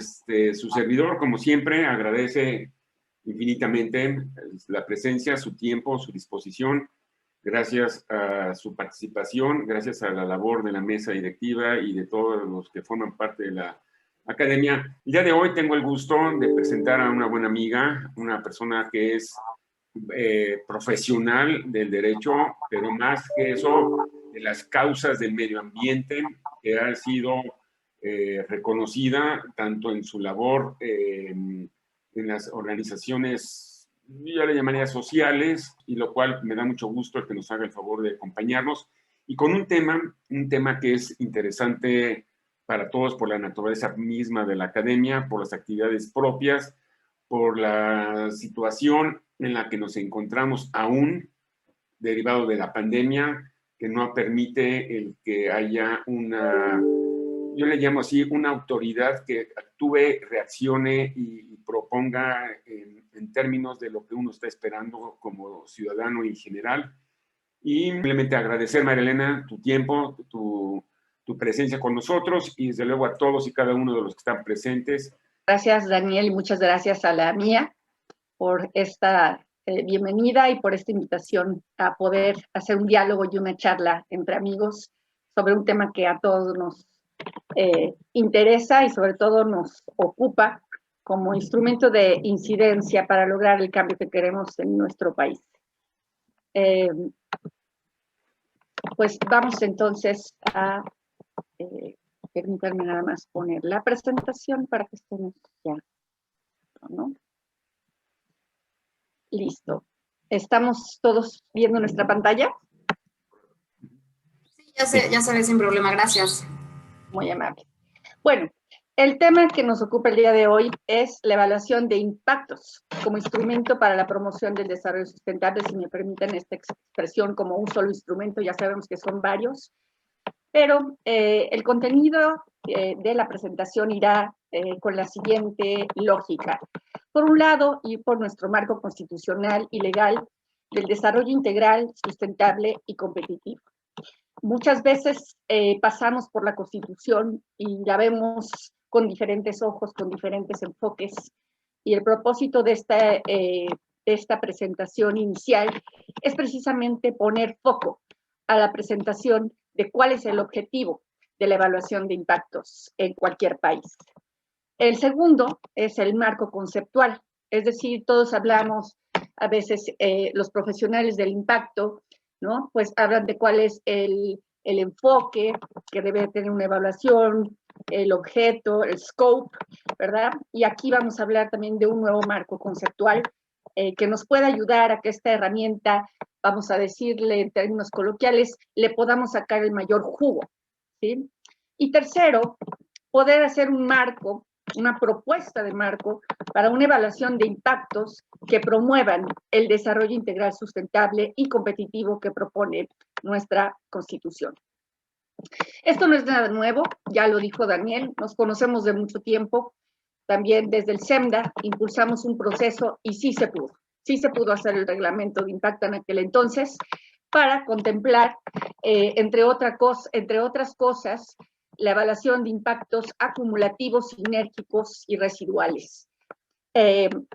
su servidor, como siempre, agradece infinitamente la presencia, su tiempo, su disposición. Gracias a su participación, gracias a la labor de la mesa directiva y de todos los que forman parte de la academia. El día de hoy tengo el gusto de presentar a una buena amiga, una persona que es profesional del derecho, pero más que eso, de las causas del medio ambiente, que ha sido reconocida tanto en su labor en las organizaciones, yo le llamaría sociales, y lo cual me da mucho gusto el que nos haga el favor de acompañarnos, y con un tema que es interesante para todos por la naturaleza misma de la academia, por las actividades propias, por la situación en la que nos encontramos aún, derivado de la pandemia, que no permite el que haya una, yo le llamo así, una autoridad que actúe, reaccione y proponga en términos de lo que uno está esperando como ciudadano en general. Y simplemente agradecer, María Elena, tu tiempo, tu presencia con nosotros y desde luego a todos y cada uno de los que están presentes. Gracias, Daniel, y muchas gracias a la mía por esta bienvenida y por esta invitación a poder hacer un diálogo y una charla entre amigos sobre un tema que a todos nos interesa y sobre todo nos ocupa como instrumento de incidencia para lograr el cambio que queremos en nuestro país. Pues vamos entonces a permítanme nada más poner la presentación para que estemos ya, ¿no? Listo. ¿Estamos todos viendo nuestra pantalla? Sí, ya se ve sin problema, gracias. Muy amable. Bueno, el tema que nos ocupa el día de hoy es la evaluación de impactos como instrumento para la promoción del desarrollo sustentable, si me permiten esta expresión como un solo instrumento, ya sabemos que son varios, pero el contenido de la presentación irá con la siguiente lógica. Por un lado, y por nuestro marco constitucional y legal del desarrollo integral, sustentable y competitivo. Muchas veces pasamos por la Constitución y la vemos con diferentes ojos, con diferentes enfoques, y el propósito de esta presentación inicial es precisamente poner foco a la presentación de cuál es el objetivo de la evaluación de impactos en cualquier país. El segundo es el marco conceptual, es decir, todos hablamos, a veces los profesionales del impacto, ¿no? Pues hablan de cuál es el enfoque que debe tener una evaluación, el objeto, el scope, ¿verdad? Y aquí vamos a hablar también de un nuevo marco conceptual que nos pueda ayudar a que esta herramienta, vamos a decirle en términos coloquiales, le podamos sacar el mayor jugo, ¿sí? Y tercero, poder hacer un marco, una propuesta de marco para una evaluación de impactos que promuevan el desarrollo integral sustentable y competitivo que propone nuestra Constitución. Esto no es nada nuevo, ya lo dijo Daniel, nos conocemos de mucho tiempo, también desde el SEMDA impulsamos un proceso y sí se pudo hacer el reglamento de impacto en aquel entonces para contemplar, entre otras cosas, la evaluación de impactos acumulativos, sinérgicos y residuales.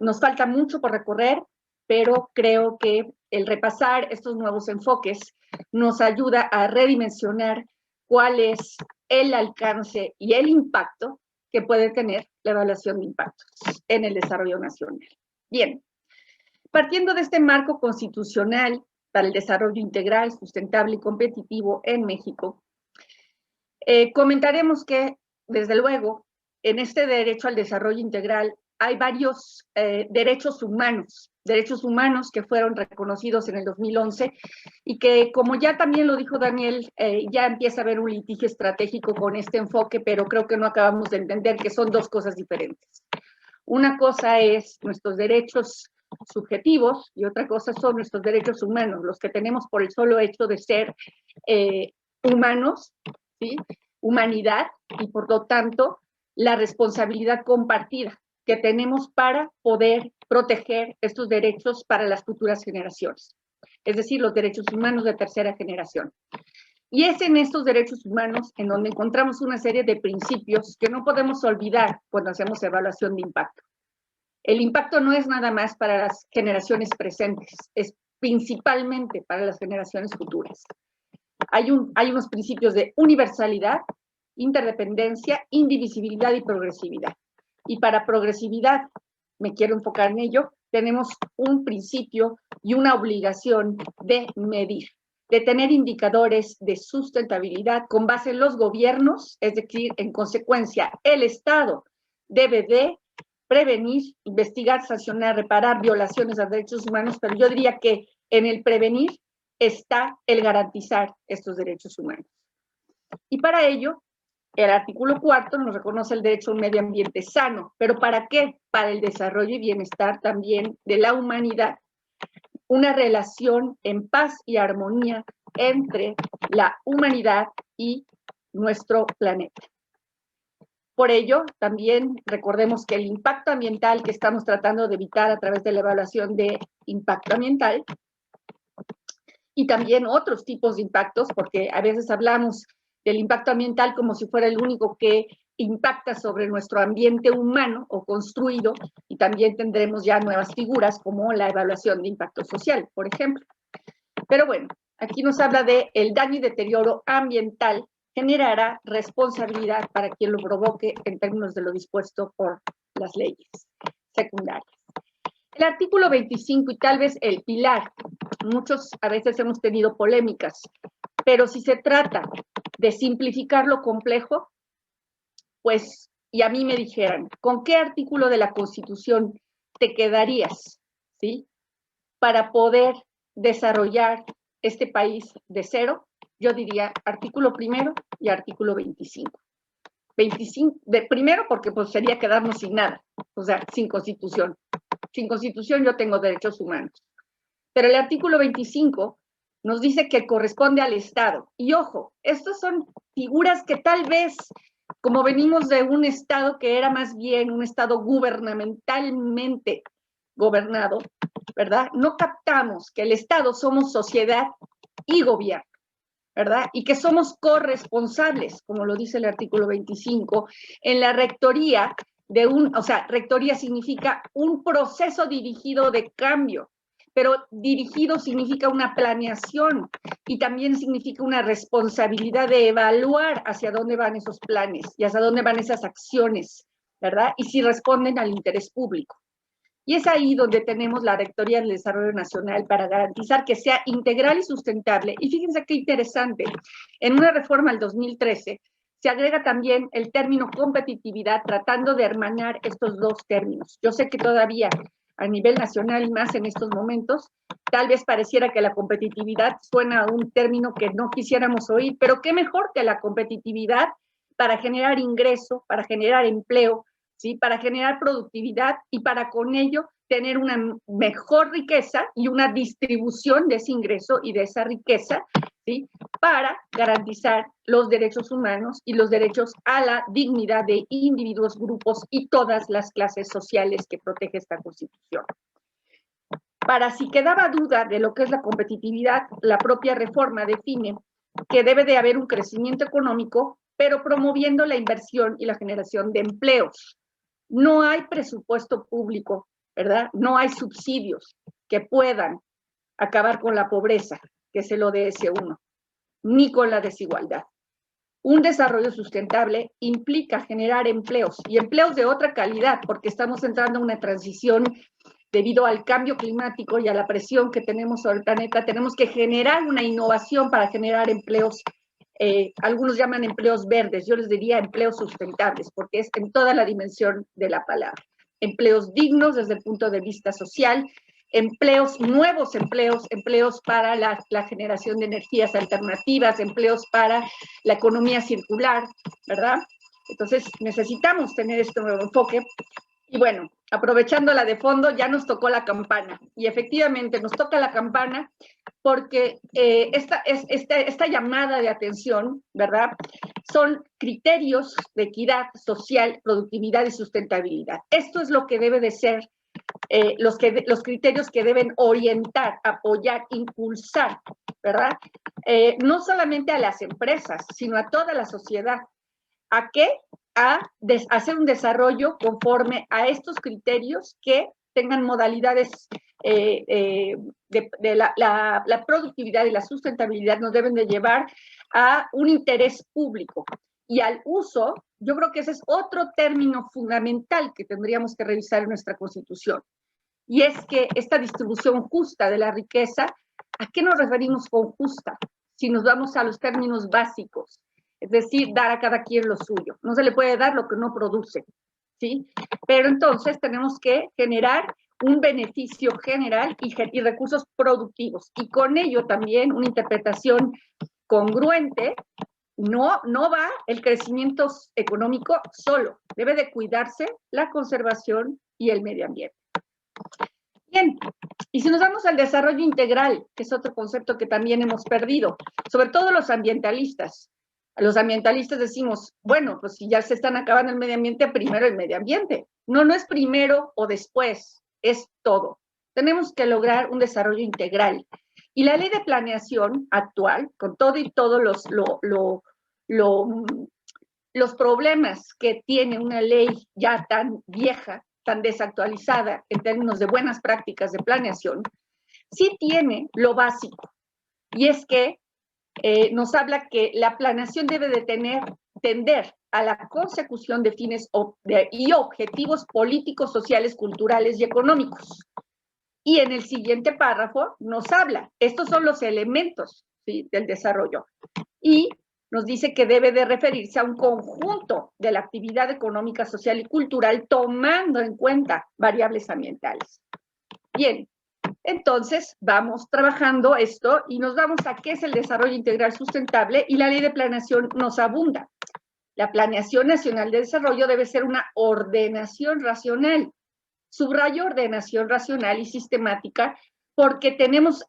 Nos falta mucho por recorrer, pero creo que el repasar estos nuevos enfoques nos ayuda a redimensionar cuál es el alcance y el impacto que puede tener la evaluación de impactos en el desarrollo nacional. Bien, partiendo de este marco constitucional para el desarrollo integral, sustentable y competitivo en México, comentaremos que, desde luego, en este derecho al desarrollo integral hay varios derechos humanos que fueron reconocidos en el 2011 y que, como ya también lo dijo Daniel, ya empieza a haber un litigio estratégico con este enfoque, pero creo que no acabamos de entender que son dos cosas diferentes. Una cosa es nuestros derechos subjetivos y otra cosa son nuestros derechos humanos, los que tenemos por el solo hecho de ser humanos, ¿sí? Humanidad, y por lo tanto la responsabilidad compartida que tenemos para poder proteger estos derechos para las futuras generaciones, es decir, los derechos humanos de tercera generación. Y es en estos derechos humanos en donde encontramos una serie de principios que no podemos olvidar cuando hacemos evaluación de impacto. El impacto no es nada más para las generaciones presentes, es principalmente para las generaciones futuras. Hay unos principios de universalidad, interdependencia, indivisibilidad y progresividad. Y para progresividad, me quiero enfocar en ello, tenemos un principio y una obligación de medir, de tener indicadores de sustentabilidad con base en los gobiernos, es decir, en consecuencia, el Estado debe de prevenir, investigar, sancionar, reparar violaciones a derechos humanos, pero yo diría que en el prevenir está el garantizar estos derechos humanos. Y para ello, el artículo 4 nos reconoce el derecho a un medio ambiente sano, pero ¿para qué? Para el desarrollo y bienestar también de la humanidad. Una relación en paz y armonía entre la humanidad y nuestro planeta. Por ello, también recordemos que el impacto ambiental que estamos tratando de evitar a través de la evaluación de impacto ambiental y también otros tipos de impactos, porque a veces hablamos del impacto ambiental como si fuera el único que impacta sobre nuestro ambiente humano o construido, y también tendremos ya nuevas figuras como la evaluación de impacto social, por ejemplo. Pero bueno, aquí nos habla de el daño y deterioro ambiental generará responsabilidad para quien lo provoque en términos de lo dispuesto por las leyes secundarias. El artículo 25 y tal vez el pilar, muchos a veces hemos tenido polémicas, pero si se trata de simplificar lo complejo, pues, y a mí me dijeran, ¿con qué artículo de la Constitución te quedarías, ¿sí? Para poder desarrollar este país de cero? Yo diría artículo 1 y artículo 25. Primero porque pues sería quedarnos sin nada, o sea, sin constitución. Sin constitución yo tengo derechos humanos. Pero el artículo 25 nos dice que corresponde al Estado. Y ojo, estas son figuras que tal vez, como venimos de un Estado que era más bien un Estado gubernamentalmente gobernado, ¿verdad? No captamos que el Estado somos sociedad y gobierno, ¿verdad? Y que somos corresponsables, como lo dice el artículo 25, en la rectoría o sea, rectoría significa un proceso dirigido de cambio, pero dirigido significa una planeación y también significa una responsabilidad de evaluar hacia dónde van esos planes y hacia dónde van esas acciones, ¿verdad? Y si responden al interés público. Y es ahí donde tenemos la Rectoría del Desarrollo Nacional para garantizar que sea integral y sustentable. Y fíjense qué interesante, en una reforma del 2013 se agrega también el término competitividad, tratando de hermanar estos dos términos. Yo sé que todavía a nivel nacional y más en estos momentos, tal vez pareciera que la competitividad suena a un término que no quisiéramos oír, pero qué mejor que la competitividad para generar ingreso, para generar empleo, ¿sí? Para generar productividad y para con ello tener una mejor riqueza y una distribución de ese ingreso y de esa riqueza, ¿sí? Para garantizar los derechos humanos y los derechos a la dignidad de individuos, grupos y todas las clases sociales que protege esta Constitución. Para si quedaba duda de lo que es la competitividad, la propia reforma define que debe de haber un crecimiento económico, pero promoviendo la inversión y la generación de empleos. No hay presupuesto público, ¿verdad? No hay subsidios que puedan acabar con la pobreza, que es el ODS 1, ni con la desigualdad. Un desarrollo sustentable implica generar empleos y empleos de otra calidad, porque estamos entrando en una transición debido al cambio climático y a la presión que tenemos sobre el planeta. Tenemos que generar una innovación para generar empleos. Algunos llaman empleos verdes, yo les diría empleos sustentables, porque es en toda la dimensión de la palabra. Empleos dignos desde el punto de vista social, empleos, nuevos empleos para la generación de energías alternativas, empleos para la economía circular, ¿verdad? Entonces necesitamos tener este nuevo enfoque. Y bueno, aprovechando la de fondo, ya nos tocó la campana. Y efectivamente nos toca la campana porque esta llamada de atención, ¿verdad? Son criterios de equidad social, productividad y sustentabilidad. Esto es lo que debe de ser los criterios que deben orientar, apoyar, impulsar, ¿verdad? No solamente a las empresas, sino a toda la sociedad. ¿A qué? A hacer un desarrollo conforme a estos criterios que tengan modalidades de la productividad y la sustentabilidad nos deben de llevar a un interés público y al uso. Yo creo que ese es otro término fundamental que tendríamos que revisar en nuestra Constitución, y es que esta distribución justa de la riqueza, ¿a qué nos referimos con justa? Si nos vamos a los términos básicos, es decir, dar a cada quien lo suyo. No se le puede dar lo que no produce, ¿sí? Pero entonces tenemos que generar un beneficio general y recursos productivos, y con ello también una interpretación congruente. No va el crecimiento económico solo, debe de cuidarse la conservación y el medio ambiente. Bien, y si nos vamos al desarrollo integral, que es otro concepto que también hemos perdido, sobre todo los ambientalistas. Los ambientalistas decimos, bueno, pues si ya se están acabando el medio ambiente, primero el medio ambiente. No es primero o después, es todo. Tenemos que lograr un desarrollo integral. Y la ley de planeación actual, con todo y todos los problemas que tiene una ley ya tan vieja, tan desactualizada en términos de buenas prácticas de planeación, sí tiene lo básico, y es que nos habla que la planeación debe de tender a la consecución de fines y objetivos políticos, sociales, culturales y económicos. Y en el siguiente párrafo nos habla, estos son los elementos, ¿sí?, del desarrollo, y nos dice que debe de referirse a un conjunto de la actividad económica, social y cultural, tomando en cuenta variables ambientales. Bien, entonces vamos trabajando esto y nos vamos a qué es el desarrollo integral sustentable, y la ley de planeación nos abunda. La planeación nacional de desarrollo debe ser una ordenación racional. Subrayo ordenación racional y sistemática porque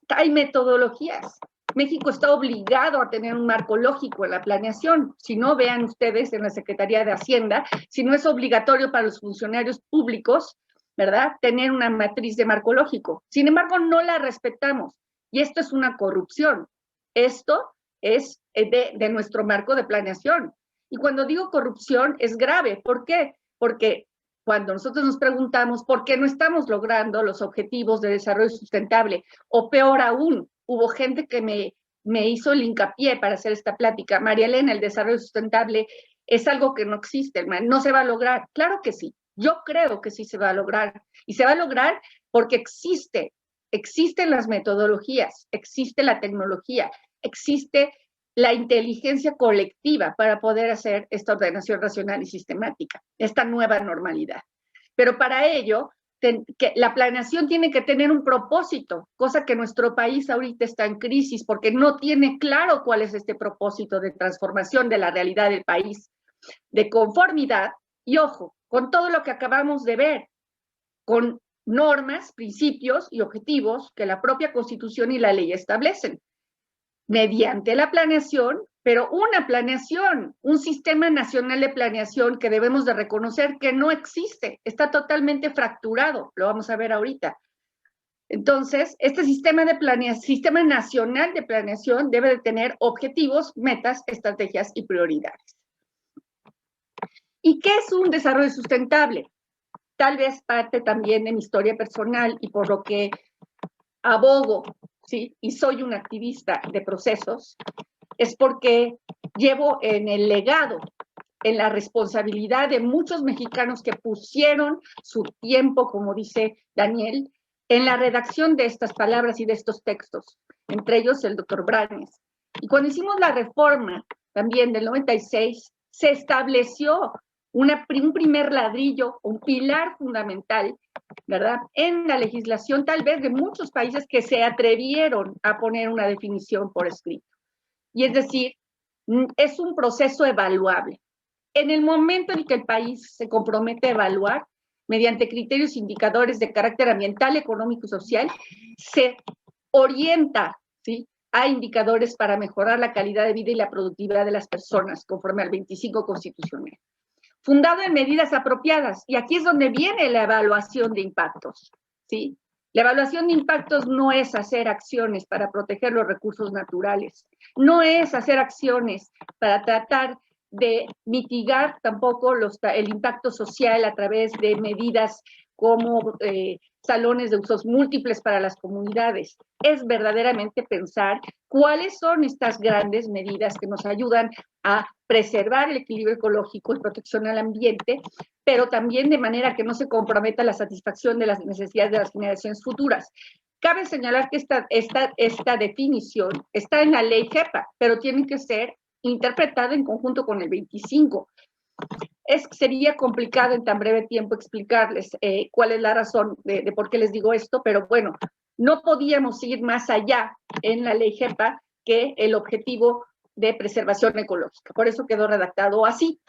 hay metodologías. México está obligado a tener un marco lógico en la planeación. Si no, vean ustedes en la Secretaría de Hacienda, si no es obligatorio para los funcionarios públicos, ¿verdad?, tener una matriz de marco lógico. Sin embargo, no la respetamos. Y esto es una corrupción. Esto es de nuestro marco de planeación. Y cuando digo corrupción, es grave. ¿Por qué? Porque cuando nosotros nos preguntamos por qué no estamos logrando los objetivos de desarrollo sustentable, o peor aún, hubo gente que me hizo el hincapié para hacer esta plática, María Elena, el desarrollo sustentable es algo que no existe, no se va a lograr. Claro que sí, yo creo que sí se va a lograr, y se va a lograr porque existen las metodologías, existe la tecnología, existe la inteligencia colectiva para poder hacer esta ordenación racional y sistemática, esta nueva normalidad. Pero para ello, que la planeación tiene que tener un propósito, cosa que nuestro país ahorita está en crisis porque no tiene claro cuál es este propósito de transformación de la realidad del país, de conformidad, y ojo, con todo lo que acabamos de ver, con normas, principios y objetivos que la propia Constitución y la ley establecen, mediante la planeación, pero una planeación, un sistema nacional de planeación que debemos de reconocer que no existe, está totalmente fracturado, lo vamos a ver ahorita. Entonces, este sistema nacional de planeación debe de tener objetivos, metas, estrategias y prioridades. ¿Y qué es un desarrollo sustentable? Tal vez parte también de mi historia personal y por lo que abogo, ¿sí?, y soy una activista de procesos, es porque llevo en el legado, en la responsabilidad de muchos mexicanos que pusieron su tiempo, como dice Daniel, en la redacción de estas palabras y de estos textos, entre ellos el doctor Branes. Y cuando hicimos la reforma también del 96, se estableció un primer ladrillo, un pilar fundamental, ¿verdad?, en la legislación tal vez de muchos países que se atrevieron a poner una definición por escrito. Y es decir, es un proceso evaluable. En el momento en que el país se compromete a evaluar, mediante criterios e indicadores de carácter ambiental, económico y social, se orienta, ¿sí?, a indicadores para mejorar la calidad de vida y la productividad de las personas, conforme al 25 constitucional. Fundado en medidas apropiadas, y aquí es donde viene la evaluación de impactos, ¿sí? La evaluación de impactos no es hacer acciones para proteger los recursos naturales, no es hacer acciones para tratar de mitigar tampoco el impacto social a través de medidas como salones de usos múltiples para las comunidades. Es verdaderamente pensar cuáles son estas grandes medidas que nos ayudan a preservar el equilibrio ecológico y protección al ambiente, pero también de manera que no se comprometa la satisfacción de las necesidades de las generaciones futuras. Cabe señalar que esta definición está en la ley JEPA, pero tiene que ser interpretada en conjunto con el 25. Sería complicado en tan breve tiempo explicarles cuál es la razón de por qué les digo esto, pero bueno, no podíamos ir más allá en la ley JEPA que el objetivo de preservación ecológica. Por eso quedó redactado así.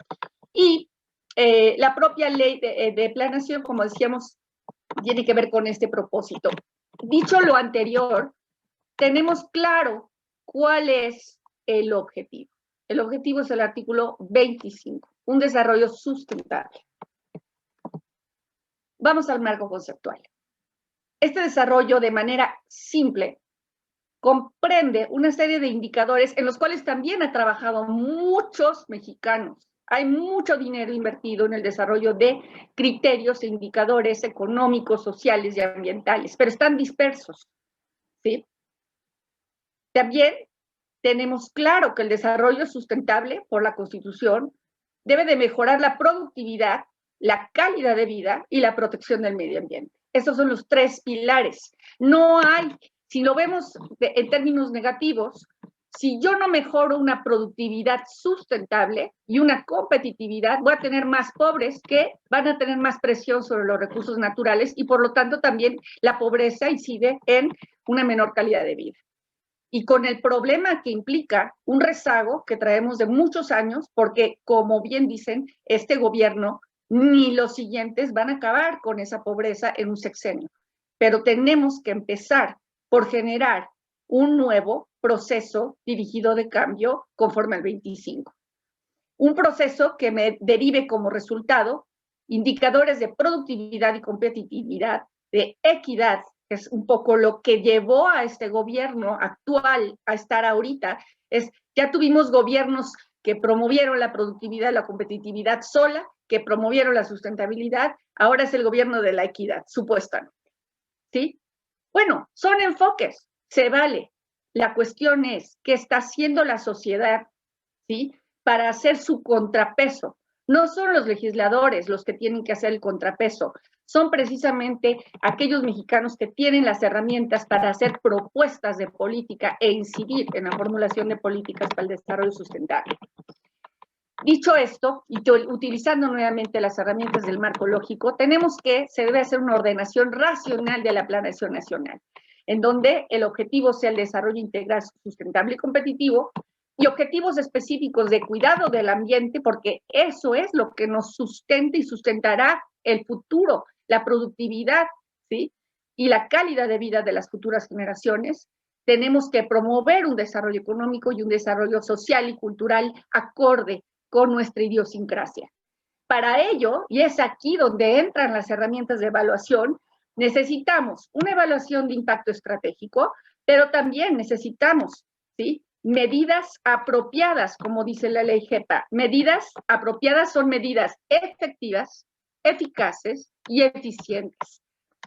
Y la propia ley de planeación, como decíamos, tiene que ver con este propósito. Dicho lo anterior, tenemos claro cuál es el objetivo. El objetivo es el artículo 25, un desarrollo sustentable. Vamos al marco conceptual. Este desarrollo, de manera simple, comprende una serie de indicadores en los cuales también han trabajado muchos mexicanos. Hay mucho dinero invertido en el desarrollo de criterios e indicadores económicos, sociales y ambientales, pero están dispersos, ¿sí? También tenemos claro que el desarrollo sustentable por la Constitución debe de mejorar la productividad, la calidad de vida y la protección del medio ambiente. Esos son los tres pilares. No hay, si lo vemos en términos negativos, si yo no mejoro una productividad sustentable y una competitividad, voy a tener más pobres que van a tener más presión sobre los recursos naturales y por lo tanto también la pobreza incide en una menor calidad de vida. Y con el problema que implica un rezago que traemos de muchos años, porque como bien dicen, este gobierno ni los siguientes van a acabar con esa pobreza en un sexenio. Pero tenemos que empezar por generar un nuevo proceso dirigido de cambio conforme al 25. Un proceso que me derive como resultado indicadores de productividad y competitividad, de equidad, que es un poco lo que llevó a este gobierno actual a estar ahorita. Ya tuvimos gobiernos que promovieron la productividad y la competitividad sola, que promovieron la sustentabilidad, ahora es el gobierno de la equidad, supuestamente. ¿Sí? Bueno, son enfoques, se vale. La cuestión es, ¿qué está haciendo la sociedad, ¿sí?, para hacer su contrapeso? No son los legisladores los que tienen que hacer el contrapeso, son precisamente aquellos mexicanos que tienen las herramientas para hacer propuestas de política e incidir en la formulación de políticas para el desarrollo sustentable. Dicho esto, y utilizando nuevamente las herramientas del marco lógico, tenemos que se debe hacer una ordenación racional de la planeación nacional, en donde el objetivo sea el desarrollo integral, sustentable y competitivo, y objetivos específicos de cuidado del ambiente, porque eso es lo que nos sustenta y sustentará el futuro, la productividad, ¿sí?, y la calidad de vida de las futuras generaciones. Tenemos que promover un desarrollo económico y un desarrollo social y cultural acorde con nuestra idiosincrasia. Para ello, y es aquí donde entran las herramientas de evaluación, necesitamos una evaluación de impacto estratégico, pero también necesitamos, ¿sí?, medidas apropiadas, como dice la ley JEPA. Medidas apropiadas son medidas efectivas, eficaces y eficientes,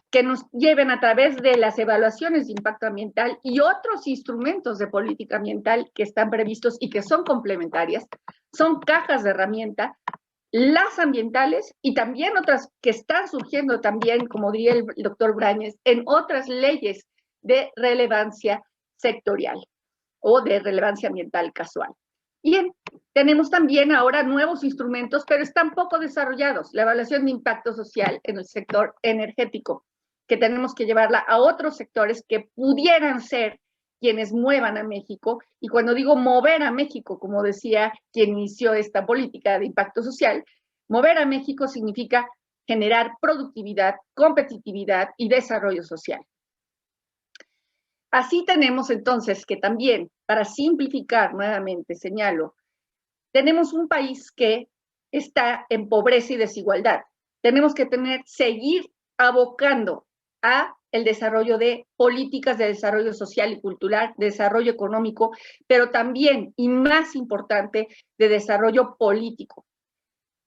que nos lleven a través de las evaluaciones de impacto ambiental y otros instrumentos de política ambiental que están previstos y que son complementarias, son cajas de herramienta, las ambientales y también otras que están surgiendo también, como diría el doctor Brañez, en otras leyes de relevancia sectorial o de relevancia ambiental casual. Bien, tenemos también ahora nuevos instrumentos, pero están poco desarrollados. La evaluación de impacto social en el sector energético, que tenemos que llevarla a otros sectores que pudieran ser quienes muevan a México. Y cuando digo mover a México, como decía quien inició esta política de impacto social, mover a México significa generar productividad, competitividad y desarrollo social. Así tenemos entonces que también, para simplificar nuevamente, señalo, tenemos un país que está en pobreza y desigualdad. Tenemos que seguir abocando a el desarrollo de políticas de desarrollo social y cultural, de desarrollo económico, pero también, y más importante, de desarrollo político.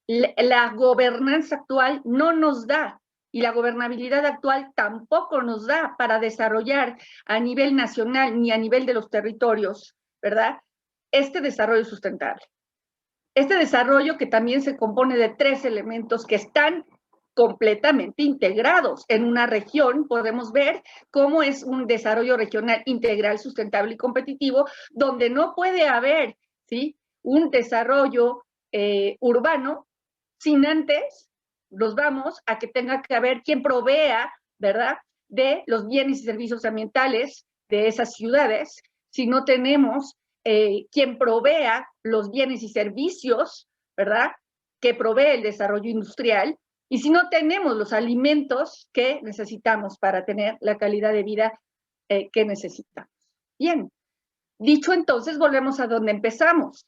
La gobernanza actual no nos da, y la gobernabilidad actual tampoco nos da para desarrollar a nivel nacional ni a nivel de los territorios, ¿verdad? Este desarrollo sustentable. Este desarrollo que también se compone de 3 elementos que están completamente integrados en una región. Podemos ver cómo es un desarrollo regional integral, sustentable y competitivo, donde no puede haber, ¿sí?, un desarrollo urbano sin antes nos vamos a que tenga que haber quien provea, ¿verdad?, de los bienes y servicios ambientales de esas ciudades. Si no tenemos quien provea los bienes y servicios, ¿verdad?, que provee el desarrollo industrial, y si no tenemos los alimentos que necesitamos para tener la calidad de vida que necesitamos. Bien, dicho entonces, volvemos a donde empezamos.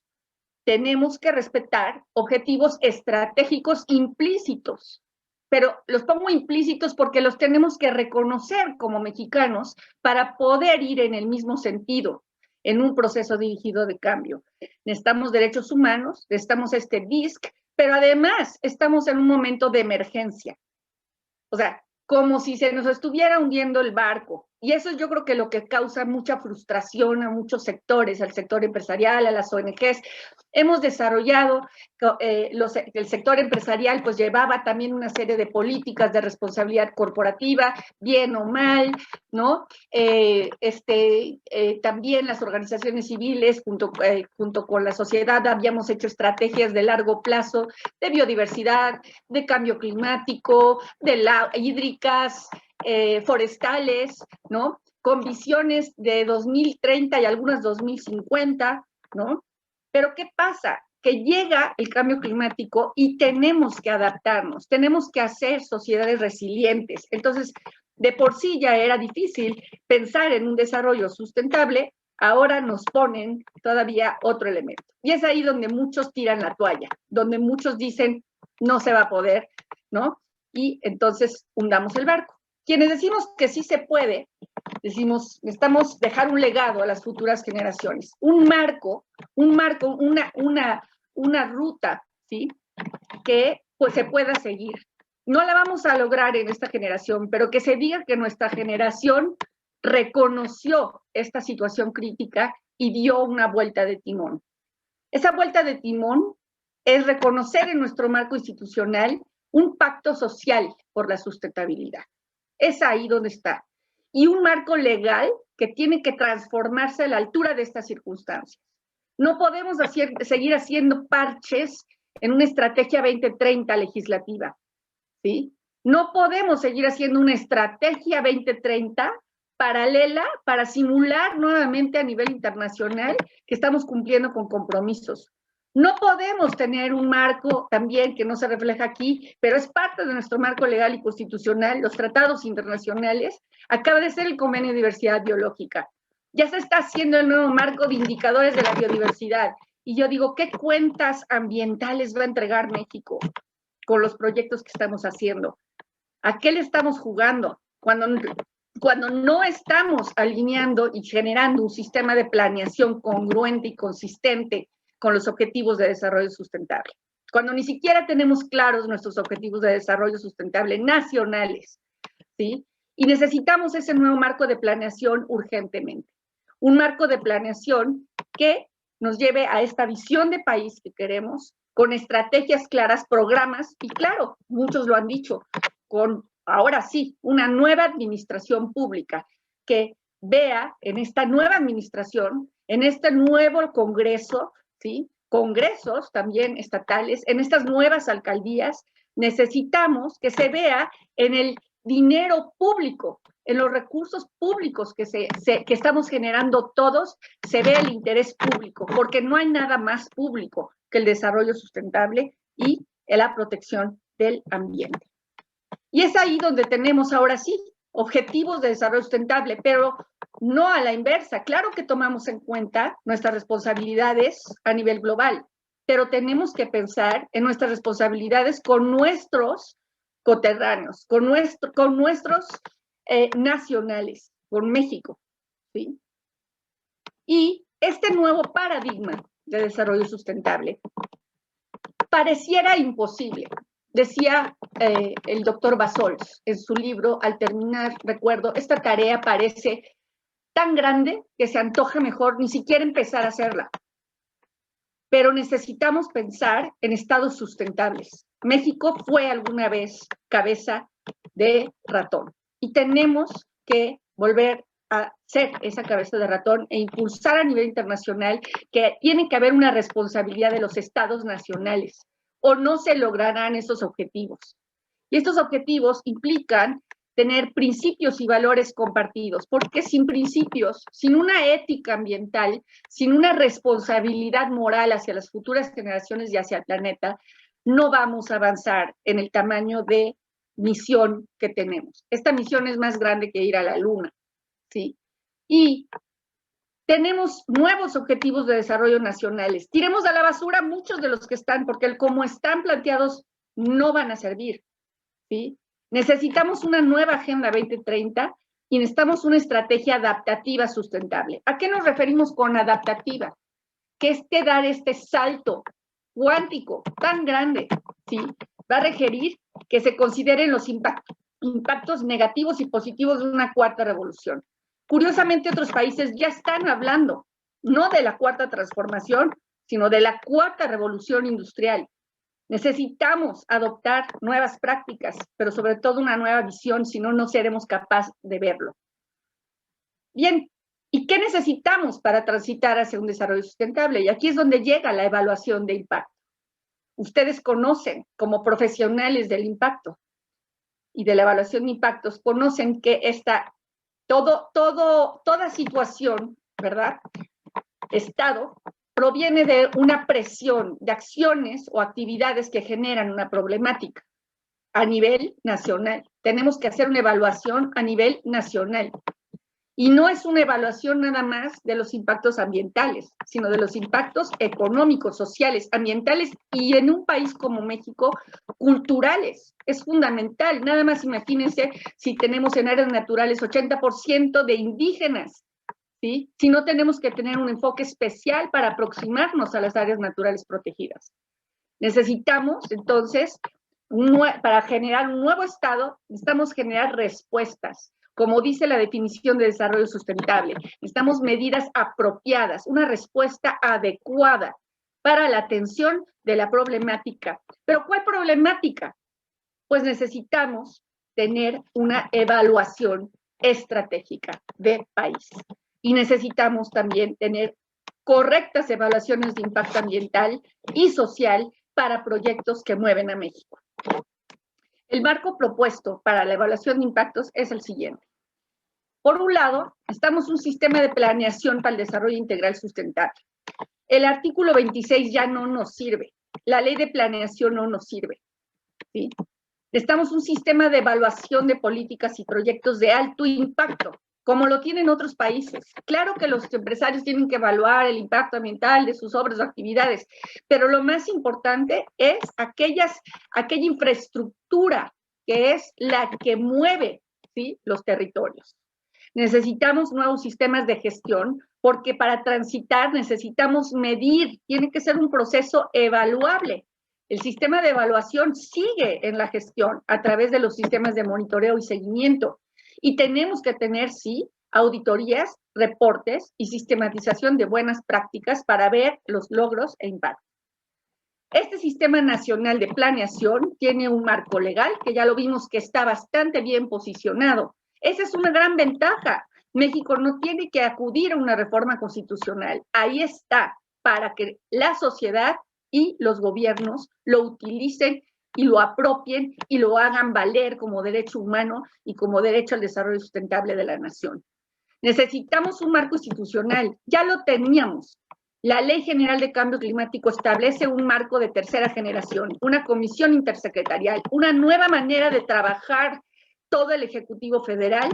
Tenemos que respetar objetivos estratégicos implícitos, pero los pongo implícitos porque los tenemos que reconocer como mexicanos para poder ir en el mismo sentido, en un proceso dirigido de cambio. Necesitamos derechos humanos, necesitamos este DISC, pero además estamos en un momento de emergencia. O sea, como si se nos estuviera hundiendo el barco. Y eso yo creo que lo que causa mucha frustración a muchos sectores, al sector empresarial, a las ONGs. Hemos desarrollado, el sector empresarial pues llevaba también una serie de políticas de responsabilidad corporativa, bien o mal, ¿no? También las organizaciones civiles junto con la sociedad habíamos hecho estrategias de largo plazo de biodiversidad, de cambio climático, de hídricas, forestales, ¿no? Con visiones de 2030 y algunas 2050, ¿no? Pero ¿qué pasa? Que llega el cambio climático y tenemos que adaptarnos, tenemos que hacer sociedades resilientes. Entonces, de por sí ya era difícil pensar en un desarrollo sustentable, ahora nos ponen todavía otro elemento. Y es ahí donde muchos tiran la toalla, donde muchos dicen, no se va a poder, ¿no? Y entonces hundamos el barco. Quienes decimos que sí se puede, decimos, necesitamos dejar un legado a las futuras generaciones, un marco, una ruta, ¿sí?, que pues se pueda seguir. No la vamos a lograr en esta generación, pero que se diga que nuestra generación reconoció esta situación crítica y dio una vuelta de timón. Esa vuelta de timón es reconocer en nuestro marco institucional un pacto social por la sustentabilidad. Es ahí donde está. Y un marco legal que tiene que transformarse a la altura de estas circunstancias. No podemos seguir haciendo parches en una estrategia 2030 legislativa, ¿sí? No podemos seguir haciendo una estrategia 2030 paralela para simular nuevamente a nivel internacional que estamos cumpliendo con compromisos. No podemos tener un marco también que no se refleja aquí, pero es parte de nuestro marco legal y constitucional, los tratados internacionales. Acaba de ser el Convenio de Diversidad Biológica. Ya se está haciendo el nuevo marco de indicadores de la biodiversidad. Y yo digo, ¿qué cuentas ambientales va a entregar México con los proyectos que estamos haciendo? ¿A qué le estamos jugando? Cuando no estamos alineando y generando un sistema de planeación congruente y consistente con los objetivos de desarrollo sustentable. Cuando ni siquiera tenemos claros nuestros objetivos de desarrollo sustentable nacionales, ¿sí? Y necesitamos ese nuevo marco de planeación urgentemente. Un marco de planeación que nos lleve a esta visión de país que queremos, con estrategias claras, programas, y claro, muchos lo han dicho, con, ahora sí, una nueva administración pública que vea en esta nueva administración, en este nuevo Congreso, ¿sí?, congresos también estatales, en estas nuevas alcaldías, necesitamos que se vea en el dinero público, en los recursos públicos que estamos generando todos, se ve el interés público, porque no hay nada más público que el desarrollo sustentable y la protección del ambiente. Y es ahí donde tenemos ahora sí objetivos de desarrollo sustentable, pero no a la inversa. Claro que tomamos en cuenta nuestras responsabilidades a nivel global, pero tenemos que pensar en nuestras responsabilidades con nuestros coterráneos, con nuestros nacionales con México, ¿sí? Y este nuevo paradigma de desarrollo sustentable pareciera imposible. Decía el doctor Basols en su libro, al terminar, recuerdo, esta tarea parece tan grande que se antoja mejor ni siquiera empezar a hacerla. Pero necesitamos pensar en estados sustentables. México fue alguna vez cabeza de ratón y tenemos que volver a ser esa cabeza de ratón e impulsar a nivel internacional que tiene que haber una responsabilidad de los estados nacionales o no se lograrán esos objetivos. Y estos objetivos implican tener principios y valores compartidos, porque sin principios, sin una ética ambiental, sin una responsabilidad moral hacia las futuras generaciones y hacia el planeta, no vamos a avanzar en el tamaño de misión que tenemos. Esta misión es más grande que ir a la luna, ¿sí? Y tenemos nuevos objetivos de desarrollo nacionales. Tiremos a la basura muchos de los que están, porque como están planteados no van a servir, ¿sí? Necesitamos una nueva Agenda 2030 y necesitamos una estrategia adaptativa sustentable. ¿A qué nos referimos con adaptativa? Que dar este salto cuántico tan grande, ¿sí? Va a requerir que se consideren los impactos negativos y positivos de una cuarta revolución. Curiosamente, otros países ya están hablando, no de la cuarta transformación, sino de la cuarta revolución industrial. Necesitamos adoptar nuevas prácticas, pero sobre todo una nueva visión, si no, no seremos capaces de verlo. Bien, ¿y qué necesitamos para transitar hacia un desarrollo sustentable? Y aquí es donde llega la evaluación de impacto. Ustedes conocen, como profesionales del impacto y de la evaluación de impactos, conocen que toda situación, ¿verdad? Estado, proviene de una presión de acciones o actividades que generan una problemática a nivel nacional. Tenemos que hacer una evaluación a nivel nacional. Y no es una evaluación nada más de los impactos ambientales, sino de los impactos económicos, sociales, ambientales y en un país como México, culturales. Es fundamental. Nada más imagínense si tenemos en áreas naturales 80% de indígenas, ¿sí? Si no, tenemos que tener un enfoque especial para aproximarnos a las áreas naturales protegidas. Necesitamos, entonces, para generar un nuevo estado, necesitamos generar respuestas. Como dice la definición de desarrollo sustentable, necesitamos medidas apropiadas, una respuesta adecuada para la atención de la problemática. ¿Pero cuál problemática? Pues necesitamos tener una evaluación estratégica de país. Y necesitamos también tener correctas evaluaciones de impacto ambiental y social para proyectos que mueven a México. El marco propuesto para la evaluación de impactos es el siguiente. Por un lado, estamos un sistema de planeación para el desarrollo integral sustentable. El artículo 26 ya no nos sirve. La ley de planeación no nos sirve, ¿sí? Necesitamos un sistema de evaluación de políticas y proyectos de alto impacto, como lo tienen otros países. Claro que los empresarios tienen que evaluar el impacto ambiental de sus obras o actividades, pero lo más importante es aquella infraestructura que es la que mueve, ¿sí?, los territorios. Necesitamos nuevos sistemas de gestión porque para transitar necesitamos medir, tiene que ser un proceso evaluable. El sistema de evaluación sigue en la gestión a través de los sistemas de monitoreo y seguimiento. Y tenemos que tener, sí, auditorías, reportes y sistematización de buenas prácticas para ver los logros e impactos. Este Sistema Nacional de Planeación tiene un marco legal que ya lo vimos que está bastante bien posicionado. Esa es una gran ventaja. México no tiene que acudir a una reforma constitucional. Ahí está, para que la sociedad y los gobiernos lo utilicen y lo apropien y lo hagan valer como derecho humano y como derecho al desarrollo sustentable de la nación. Necesitamos un marco institucional, ya lo teníamos. La Ley General de Cambio Climático establece un marco de tercera generación, una comisión intersecretarial, una nueva manera de trabajar todo el Ejecutivo Federal,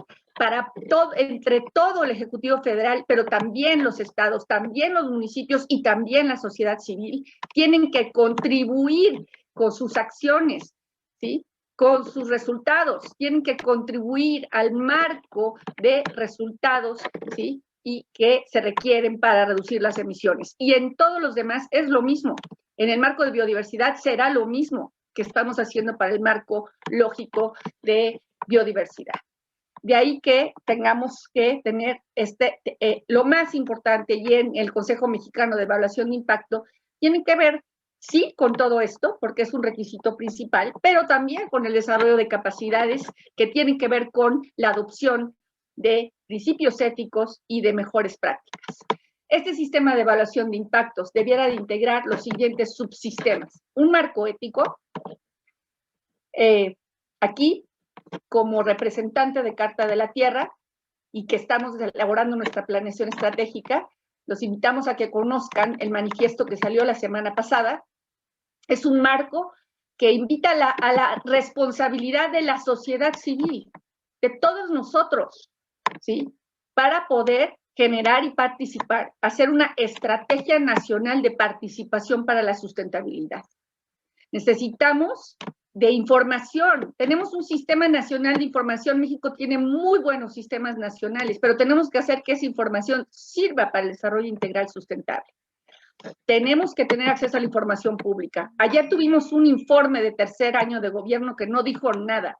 entre todo el Ejecutivo Federal, pero también los estados, también los municipios y también la sociedad civil, tienen que contribuir con sus acciones, ¿sí?, con sus resultados, tienen que contribuir al marco de resultados, ¿sí? Y que se requieren para reducir las emisiones. Y en todos los demás es lo mismo. En el marco de biodiversidad será lo mismo que estamos haciendo para el marco lógico de biodiversidad. De ahí que tengamos que tener lo más importante, y en el Consejo Mexicano de Evaluación de Impacto, tienen que ver, sí, con todo esto, porque es un requisito principal, pero también con el desarrollo de capacidades que tienen que ver con la adopción de principios éticos y de mejores prácticas. Este sistema de evaluación de impactos debiera de integrar los siguientes subsistemas. Un marco ético. Aquí, como representante de Carta de la Tierra y que estamos elaborando nuestra planeación estratégica, los invitamos a que conozcan el manifiesto que salió la semana pasada. Es un marco que invita a la responsabilidad de la sociedad civil, de todos nosotros, ¿sí? Para poder generar y participar, hacer una estrategia nacional de participación para la sustentabilidad. Necesitamos de información. Tenemos un sistema nacional de información. México tiene muy buenos sistemas nacionales, pero tenemos que hacer que esa información sirva para el desarrollo integral sustentable. Tenemos que tener acceso a la información pública. Ayer tuvimos un informe de tercer año de gobierno que no dijo nada.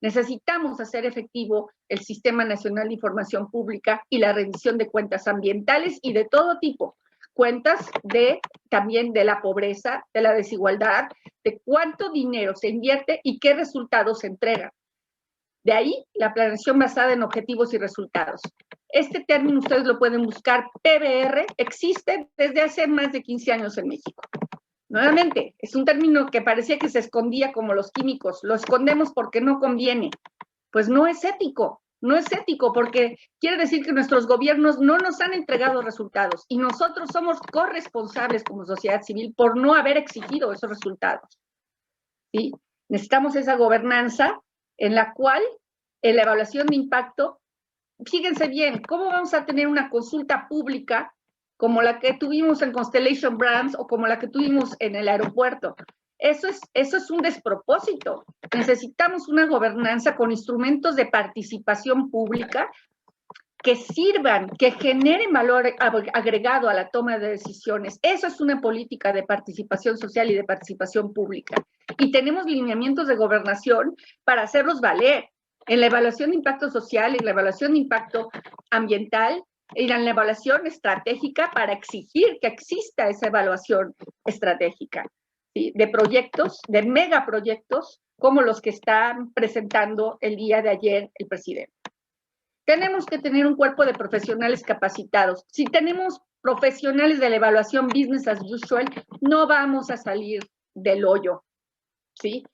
Necesitamos hacer efectivo el Sistema Nacional de Información Pública y la rendición de cuentas ambientales y de todo tipo. Cuentas también de la pobreza, de la desigualdad, de cuánto dinero se invierte y qué resultados se entregan. De ahí la planeación basada en objetivos y resultados. Este término ustedes lo pueden buscar, PBR, existe desde hace más de 15 años en México. Nuevamente, es un término que parecía que se escondía como los químicos, lo escondemos porque no conviene. Pues no es ético. No es ético porque quiere decir que nuestros gobiernos no nos han entregado resultados y nosotros somos corresponsables como sociedad civil por no haber exigido esos resultados. ¿Sí? Necesitamos esa gobernanza en la cual en la evaluación de impacto, fíjense bien, ¿cómo vamos a tener una consulta pública como la que tuvimos en Constellation Brands o como la que tuvimos en el aeropuerto? Eso es un despropósito. Necesitamos una gobernanza con instrumentos de participación pública que sirvan, que generen valor agregado a la toma de decisiones. Eso es una política de participación social y de participación pública. Y tenemos lineamientos de gobernación para hacerlos valer en la evaluación de impacto social, en la evaluación de impacto ambiental, y en la evaluación estratégica para exigir que exista esa evaluación estratégica. ¿Sí? De proyectos, de megaproyectos, como los que están presentando el día de ayer el presidente. Tenemos que tener un cuerpo de profesionales capacitados. Si tenemos profesionales de la evaluación business as usual, no vamos a salir del hoyo, ¿sí?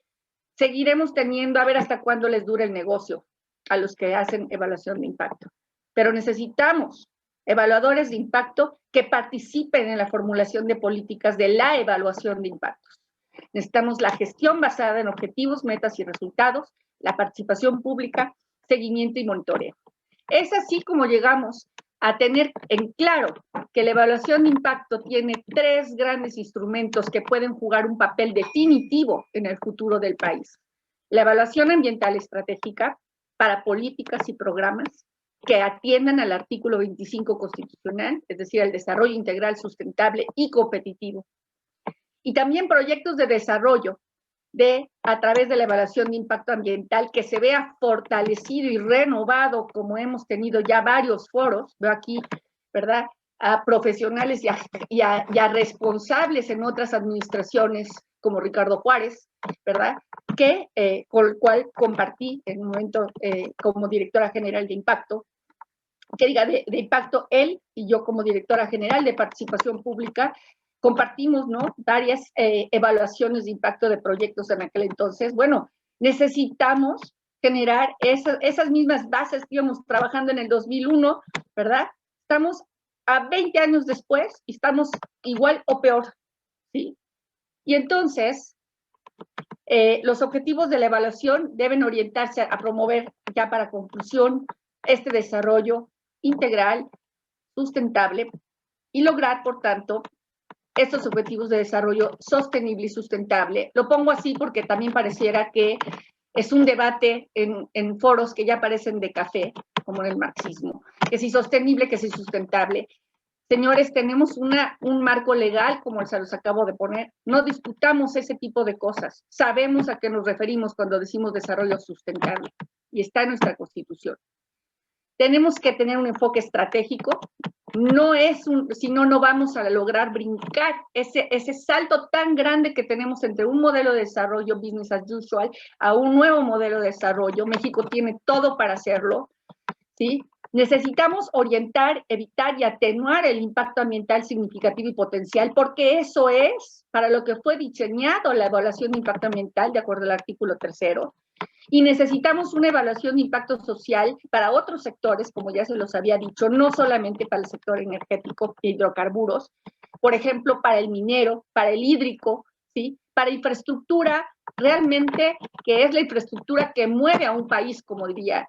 Seguiremos teniendo, a ver hasta cuándo les dura el negocio a los que hacen evaluación de impacto. Pero necesitamos evaluadores de impacto que participen en la formulación de políticas de la evaluación de impactos. Necesitamos la gestión basada en objetivos, metas y resultados, la participación pública, seguimiento y monitoreo. Es así como llegamos a tener en claro que la evaluación de impacto tiene 3 grandes instrumentos que pueden jugar un papel definitivo en el futuro del país. La evaluación ambiental estratégica para políticas y programas que atiendan al artículo 25 constitucional, es decir, al desarrollo integral, sustentable y competitivo. Y también proyectos de desarrollo a través de la evaluación de impacto ambiental que se vea fortalecido y renovado, como hemos tenido ya varios foros, veo aquí, ¿verdad?, a profesionales y a responsables en otras administraciones, como Ricardo Juárez, ¿verdad?, con el cual compartí en un momento como directora general de impacto, de impacto él y yo como directora general de participación pública, compartimos, ¿no?, varias evaluaciones de impacto de proyectos en aquel entonces. Bueno, necesitamos generar esas mismas bases que íbamos trabajando en el 2001, ¿verdad? Estamos a 20 años después y estamos igual o peor, ¿sí? Y entonces, los objetivos de la evaluación deben orientarse a promover, ya para conclusión, este desarrollo integral, sustentable y lograr, por tanto, estos objetivos de desarrollo sostenible y sustentable. Lo pongo así porque también pareciera que es un debate en foros que ya parecen de café, como en el marxismo, que si sostenible, que si sustentable. Señores, tenemos un marco legal, como se los acabo de poner, no discutamos ese tipo de cosas, sabemos a qué nos referimos cuando decimos desarrollo sustentable, y está en nuestra Constitución. Tenemos que tener un enfoque estratégico, si no, no vamos a lograr brincar ese salto tan grande que tenemos entre un modelo de desarrollo business as usual a un nuevo modelo de desarrollo. México tiene todo para hacerlo, ¿sí? Necesitamos orientar, evitar y atenuar el impacto ambiental significativo y potencial, porque eso es para lo que fue diseñado la evaluación de impacto ambiental, de acuerdo al artículo 3º. Y necesitamos una evaluación de impacto social para otros sectores, como ya se los había dicho, no solamente para el sector energético e hidrocarburos, por ejemplo, para el minero, para el hídrico, ¿sí? Para infraestructura, realmente, que es la infraestructura que mueve a un país, como diría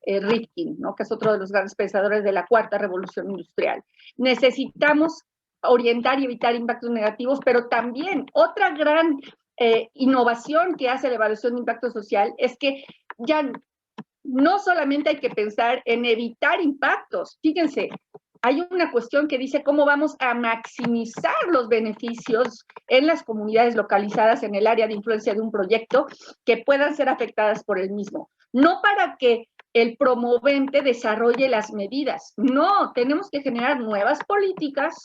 Rifkin, ¿no? Que es otro de los grandes pensadores de la cuarta revolución industrial. Necesitamos orientar y evitar impactos negativos, pero también otra gran innovación que hace la evaluación de impacto social es que ya no solamente hay que pensar en evitar impactos, fíjense, hay una cuestión que dice cómo vamos a maximizar los beneficios en las comunidades localizadas en el área de influencia de un proyecto que puedan ser afectadas por el mismo. No para que el promovente desarrolle las medidas, no, tenemos que generar nuevas políticas,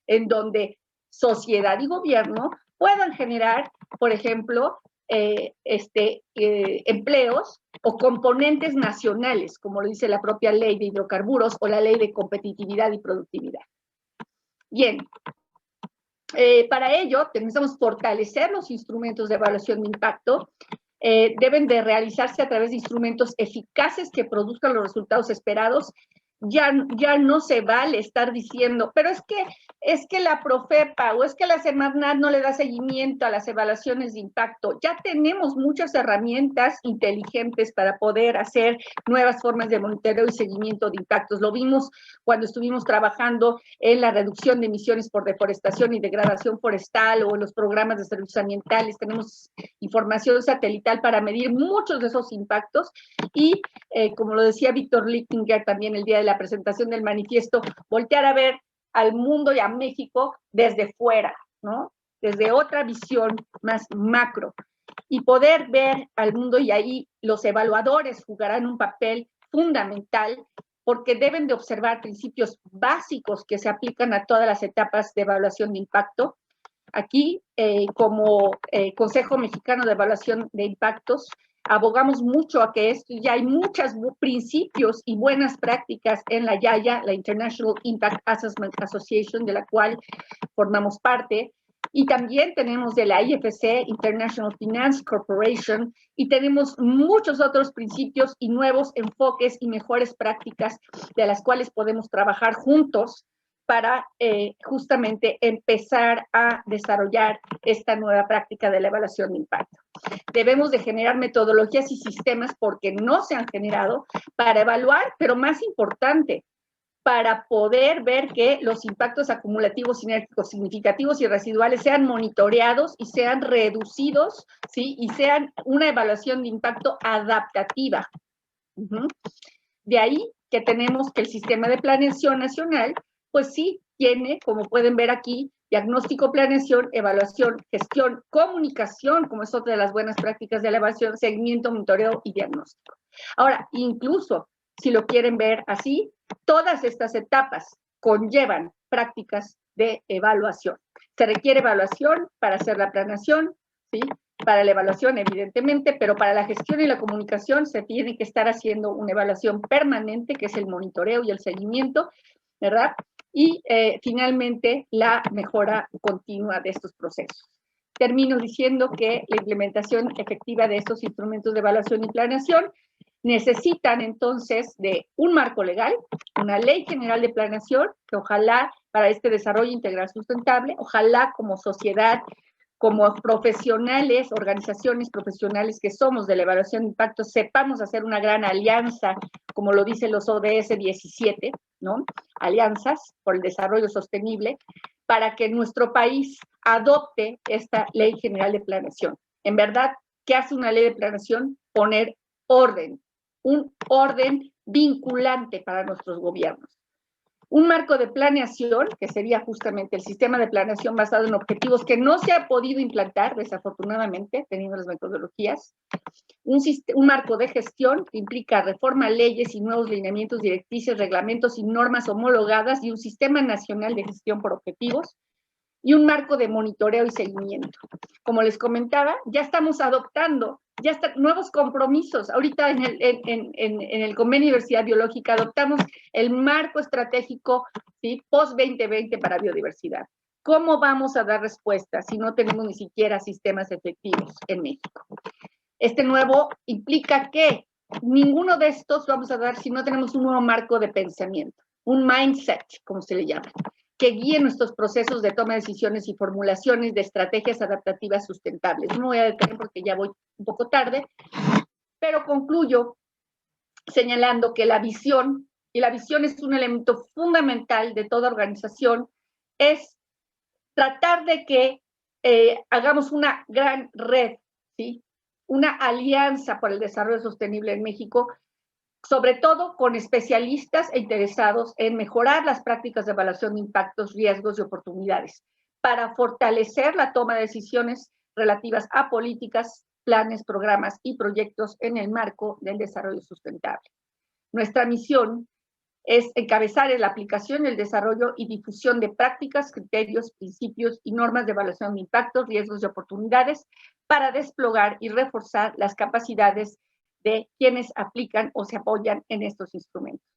en donde sociedad y gobierno puedan generar, por ejemplo, empleos o componentes nacionales, como lo dice la propia ley de hidrocarburos o la ley de competitividad y productividad. Bien, para ello necesitamos fortalecer los instrumentos de evaluación de impacto. Deben de realizarse a través de instrumentos eficaces que produzcan los resultados esperados. Ya no se vale estar diciendo, pero es que la Profepa o es que la Semarnat no le da seguimiento a las evaluaciones de impacto. Ya tenemos muchas herramientas inteligentes para poder hacer nuevas formas de monitoreo y seguimiento de impactos. Lo vimos cuando estuvimos trabajando en la reducción de emisiones por deforestación y degradación forestal o en los programas de servicios ambientales. Tenemos información satelital para medir muchos de esos impactos y, como lo decía Víctor Lichtinger también el día de la presentación del manifiesto, voltear a ver al mundo y a México desde fuera, ¿no? Desde otra visión más macro y poder ver al mundo, y ahí los evaluadores jugarán un papel fundamental porque deben de observar principios básicos que se aplican a todas las etapas de evaluación de impacto. Aquí, como Consejo Mexicano de Evaluación de Impactos, abogamos mucho a que esto, ya hay muchos principios y buenas prácticas en la IAIA, la International Impact Assessment Association, de la cual formamos parte, y también tenemos de la IFC, International Finance Corporation, y tenemos muchos otros principios y nuevos enfoques y mejores prácticas de las cuales podemos trabajar juntos para justamente empezar a desarrollar esta nueva práctica de la evaluación de impacto. Debemos de generar metodologías y sistemas porque no se han generado para evaluar, pero más importante, para poder ver que los impactos acumulativos, sinérgicos, significativos y residuales sean monitoreados y sean reducidos, ¿sí? Y sean una evaluación de impacto adaptativa. De ahí que tenemos que el sistema de planeación nacional, pues sí, tiene, como pueden ver aquí, diagnóstico, planeación, evaluación, gestión, comunicación, como es otra de las buenas prácticas de la evaluación, seguimiento, monitoreo y diagnóstico. Ahora, incluso, si lo quieren ver así, todas estas etapas conllevan prácticas de evaluación. Se requiere evaluación para hacer la planeación, ¿sí? Para la evaluación, evidentemente, pero para la gestión y la comunicación se tiene que estar haciendo una evaluación permanente, que es el monitoreo y el seguimiento, ¿verdad? Y finalmente la mejora continua de estos procesos. Termino diciendo que la implementación efectiva de estos instrumentos de evaluación y planeación necesitan entonces de un marco legal, una ley general de planeación, que ojalá para este desarrollo integral sustentable, ojalá como sociedad, como profesionales, organizaciones profesionales que somos de la evaluación de impacto, sepamos hacer una gran alianza, como lo dicen los ODS 17, ¿no? Alianzas por el desarrollo sostenible, para que nuestro país adopte esta Ley General de Planeación. En verdad, ¿Qué hace una ley de planeación? Poner orden, un orden vinculante para nuestros gobiernos. Un marco de planeación, que sería justamente el sistema de planeación basado en objetivos que no se ha podido implantar, desafortunadamente, teniendo las metodologías. Un marco de gestión que implica reforma a leyes y nuevos lineamientos, directrices, reglamentos y normas homologadas y un sistema nacional de gestión por objetivos. Y un marco de monitoreo y seguimiento. Como les comentaba, ya estamos adoptando nuevos compromisos. Ahorita en el Convenio de Diversidad Biológica adoptamos el marco estratégico, ¿sí?, post-2020 para biodiversidad. ¿Cómo vamos a dar respuesta si no tenemos ni siquiera sistemas efectivos en México? Este nuevo implica que ninguno de estos vamos a dar si no tenemos un nuevo marco de pensamiento, un mindset, como se le llama, que guíe nuestros procesos de toma de decisiones y formulaciones de estrategias adaptativas sustentables. No me voy a detener porque ya voy un poco tarde, pero concluyo señalando que la visión, y la visión es un elemento fundamental de toda organización, es tratar de que hagamos una gran red, ¿sí?, una alianza por el desarrollo sostenible en México, sobre todo con especialistas e interesados en mejorar las prácticas de evaluación de impactos, riesgos y oportunidades, para fortalecer la toma de decisiones relativas a políticas, planes, programas y proyectos en el marco del desarrollo sustentable. Nuestra misión es encabezar la aplicación, el desarrollo y difusión de prácticas, criterios, principios y normas de evaluación de impactos, riesgos y oportunidades para desplegar y reforzar las capacidades de quienes aplican o se apoyan en estos instrumentos.